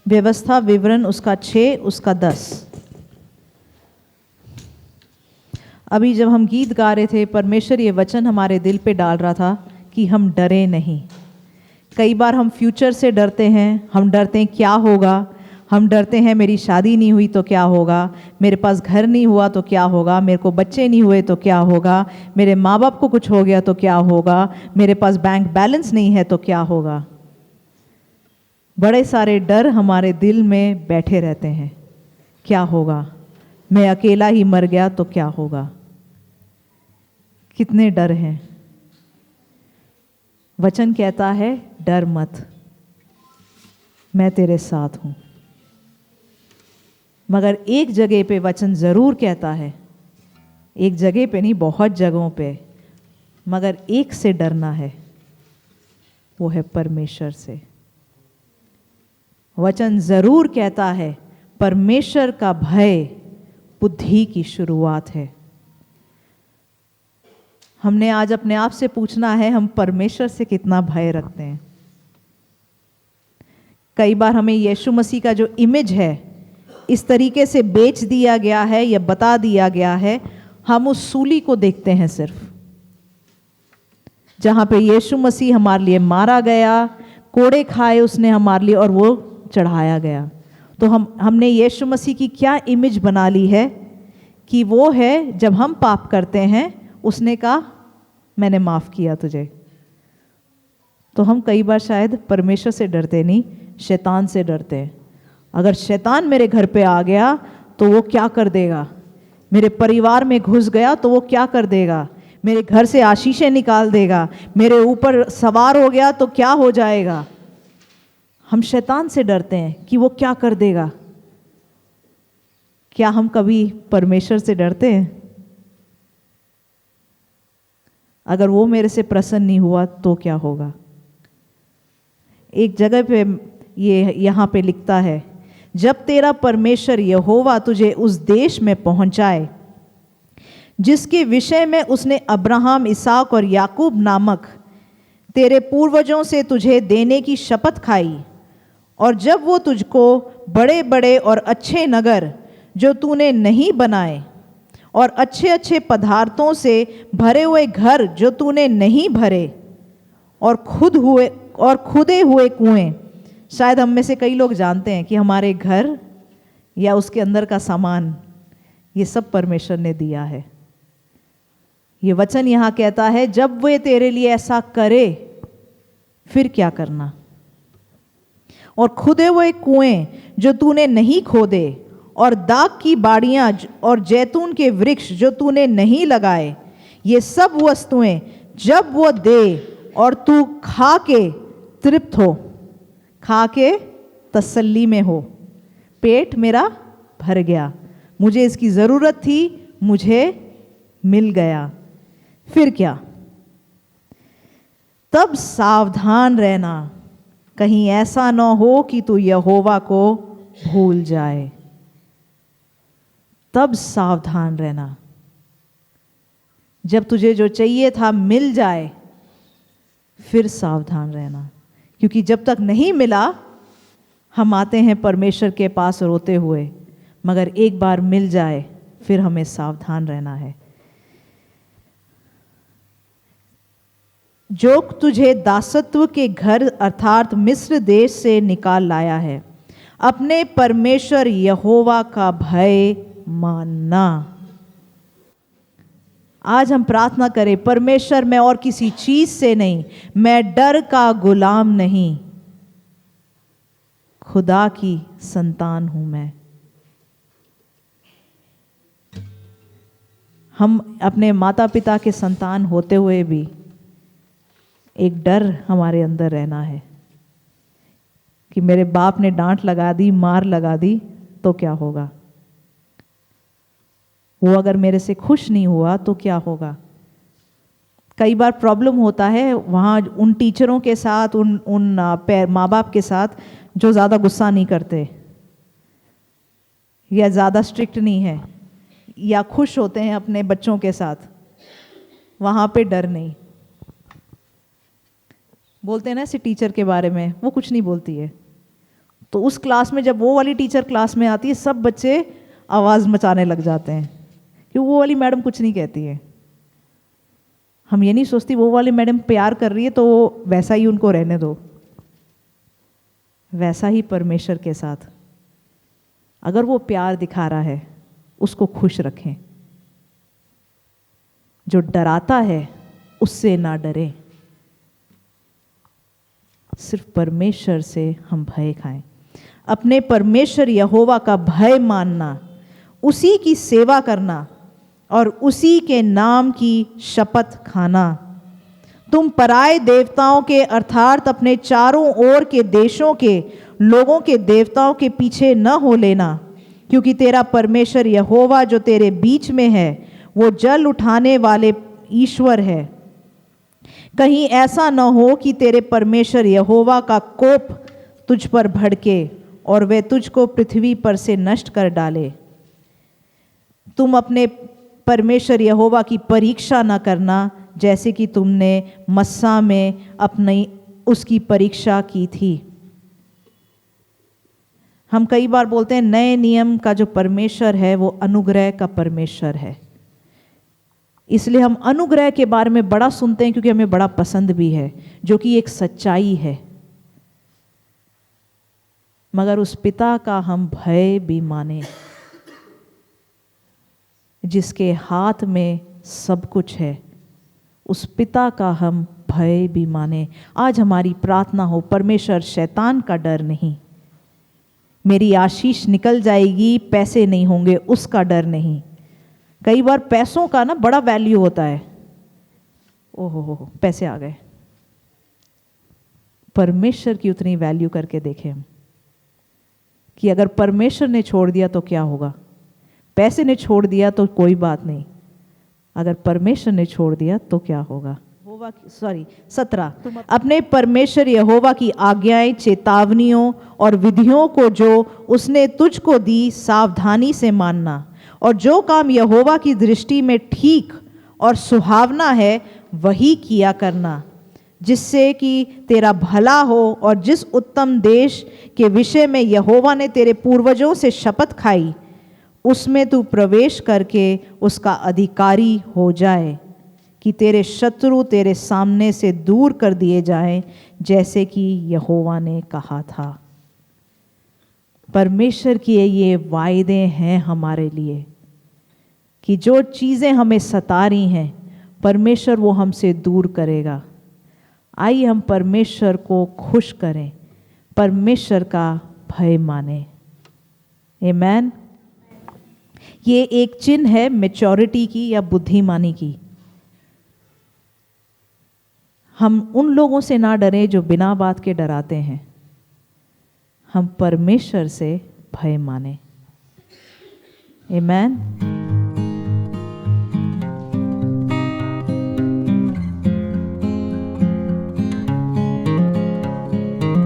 व्यवस्था विवरण उसका 6, उसका 10। अभी जब हम गीत गा रहे थे, परमेश्वर ये वचन हमारे दिल पे डाल रहा था कि हम डरे नहीं। कई बार हम फ्यूचर से डरते हैं, हम डरते हैं क्या होगा, हम डरते हैं मेरी शादी नहीं हुई तो क्या होगा, मेरे पास घर नहीं हुआ तो क्या होगा, मेरे को बच्चे नहीं हुए तो क्या होगा, मेरे माँ बाप को कुछ हो गया तो क्या होगा, मेरे पास बैंक बैलेंस नहीं है तो क्या होगा। बड़े सारे डर हमारे दिल में बैठे रहते हैं। क्या होगा, मैं अकेला ही मर गया तो क्या होगा। कितने डर हैं। वचन कहता है डर मत, मैं तेरे साथ हूं। मगर एक जगह पे वचन जरूर कहता है, एक जगह पे नहीं, बहुत जगहों पे, मगर एक से डरना है, वो है परमेश्वर से। वचन जरूर कहता है परमेश्वर का भय बुद्धि की शुरुआत है। हमने आज अपने आप से पूछना है, हम परमेश्वर से कितना भय रखते हैं। कई बार हमें यीशु मसीह का जो इमेज है इस तरीके से बेच दिया गया है या बता दिया गया है, हम उस सूली को देखते हैं सिर्फ, जहां पे यीशु मसीह हमारे लिए मारा गया, कोड़े खाए उसने हमारे लिए और वो चढ़ाया गया। तो हमने यीशु मसीह की क्या इमेज बना ली है कि वो है जब हम पाप करते हैं उसने कहा मैंने माफ किया तुझे। तो हम कई बार शायद परमेश्वर से डरते नहीं, शैतान से डरते हैं। अगर शैतान मेरे घर पे आ गया तो वो क्या कर देगा, मेरे परिवार में घुस गया तो वो क्या कर देगा, मेरे घर से आशीषें निकाल देगा, मेरे ऊपर सवार हो गया तो क्या हो जाएगा। हम शैतान से डरते हैं कि वो क्या कर देगा। क्या हम कभी परमेश्वर से डरते हैं? अगर वो मेरे से प्रसन्न नहीं हुआ तो क्या होगा। एक जगह पे ये यहाँ पे लिखता है, जब तेरा परमेश्वर यहोवा तुझे उस देश में पहुंचाए जिसके विषय में उसने अब्राहम, इसहाक और याकूब नामक तेरे पूर्वजों से तुझे देने की शपथ खाई, और जब वो तुझको बड़े बड़े और अच्छे नगर जो तूने नहीं बनाए और अच्छे अच्छे पदार्थों से भरे हुए घर जो तूने नहीं भरे और खुदे हुए कुएं। शायद हम में से कई लोग जानते हैं कि हमारे घर या उसके अंदर का सामान ये सब परमेश्वर ने दिया है। ये वचन यहाँ कहता है जब वे तेरे लिए ऐसा करे फिर क्या करना। और खुदे हुए कुएं जो तूने नहीं खोदे और दाख की बाड़ियां और जैतून के वृक्ष जो तूने नहीं लगाए, ये सब वस्तुएं जब वो दे और तू खा के तृप्त हो, खा के तसल्ली में हो, पेट मेरा भर गया, मुझे इसकी ज़रूरत थी, मुझे मिल गया, फिर क्या। तब सावधान रहना, कहीं ऐसा न हो कि तू यहोवा को भूल जाए। तब सावधान रहना, जब तुझे जो चाहिए था मिल जाए फिर सावधान रहना। क्योंकि जब तक नहीं मिला हम आते हैं परमेश्वर के पास रोते हुए, मगर एक बार मिल जाए फिर हमें सावधान रहना है। जो तुझे दासत्व के घर अर्थात मिस्र देश से निकाल लाया है, अपने परमेश्वर यहोवा का भय मानना। आज हम प्रार्थना करें, परमेश्वर मैं और किसी चीज से नहीं, मैं डर का गुलाम नहीं, खुदा की संतान हूं मैं। हम अपने माता पिता के संतान होते हुए भी एक डर हमारे अंदर रहना है कि मेरे बाप ने डांट लगा दी, मार लगा दी तो क्या होगा, वो अगर मेरे से खुश नहीं हुआ तो क्या होगा। कई बार प्रॉब्लम होता है वहाँ उन टीचरों के साथ, उन माँ बाप के साथ जो ज़्यादा गुस्सा नहीं करते या ज़्यादा स्ट्रिक्ट नहीं है या खुश होते हैं अपने बच्चों के साथ, वहाँ पे डर नहीं। बोलते हैं ना ऐसे टीचर के बारे में, वो कुछ नहीं बोलती है, तो उस क्लास में जब वो वाली टीचर क्लास में आती है, सब बच्चे आवाज़ मचाने लग जाते हैं कि वो वाली मैडम कुछ नहीं कहती है। हम ये नहीं सोचती वो वाली मैडम प्यार कर रही है तो वैसा ही उनको रहने दो। वैसा ही परमेश्वर के साथ अगर वो प्यार दिखा रहा है, उसको खुश रखें। जो डराता है उससे ना डरें, सिर्फ परमेश्वर से हम भय खाएं। अपने परमेश्वर यहोवा का भय मानना, उसी की सेवा करना और उसी के नाम की शपथ खाना। तुम पराए देवताओं के अर्थात अपने चारों ओर के देशों के लोगों के देवताओं के पीछे न हो लेना, क्योंकि तेरा परमेश्वर यहोवा जो तेरे बीच में है वो जल उठाने वाले ईश्वर है। कहीं ऐसा न हो कि तेरे परमेश्वर यहोवा का कोप तुझ पर भड़के और वे तुझको पृथ्वी पर से नष्ट कर डाले। तुम अपने परमेश्वर यहोवा की परीक्षा न करना, जैसे कि तुमने मस्सा में अपनी उसकी परीक्षा की थी। हम कई बार बोलते हैं नए नियम का जो परमेश्वर है वो अनुग्रह का परमेश्वर है, इसलिए हम अनुग्रह के बारे में बड़ा सुनते हैं क्योंकि हमें बड़ा पसंद भी है, जो कि एक सच्चाई है। मगर उस पिता का हम भय भी माने जिसके हाथ में सब कुछ है, उस पिता का हम भय भी माने। आज हमारी प्रार्थना हो, परमेश्वर शैतान का डर नहीं, मेरी आशीष निकल जाएगी, पैसे नहीं होंगे उसका डर नहीं। कई बार पैसों का ना बड़ा वैल्यू होता है, ओहो पैसे आ गए। परमेश्वर की उतनी वैल्यू करके देखें हम कि अगर परमेश्वर ने छोड़ दिया तो क्या होगा। पैसे ने छोड़ दिया तो कोई बात नहीं, अगर परमेश्वर ने छोड़ दिया तो क्या होगा। 17 अपने परमेश्वर यहोवा की आज्ञाएं, चेतावनियों और विधियों को जो उसने तुझको दी सावधानी से मानना, और जो काम यहोवा की दृष्टि में ठीक और सुहावना है वही किया करना, जिससे कि तेरा भला हो और जिस उत्तम देश के विषय में यहोवा ने तेरे पूर्वजों से शपथ खाई उसमें तू प्रवेश करके उसका अधिकारी हो जाए, कि तेरे शत्रु तेरे सामने से दूर कर दिए जाएं, जैसे कि यहोवा ने कहा था। परमेश्वर की ये वायदे हैं हमारे लिए कि जो चीज़ें हमें सता रही हैं परमेश्वर वो हमसे दूर करेगा। आइए हम परमेश्वर को खुश करें, परमेश्वर का भय माने। आमीन। ये एक चिन्ह है मैच्योरिटी की या बुद्धिमानी की। हम उन लोगों से ना डरें जो बिना बात के डराते हैं, हम परमेश्वर से भय माने। आमीन।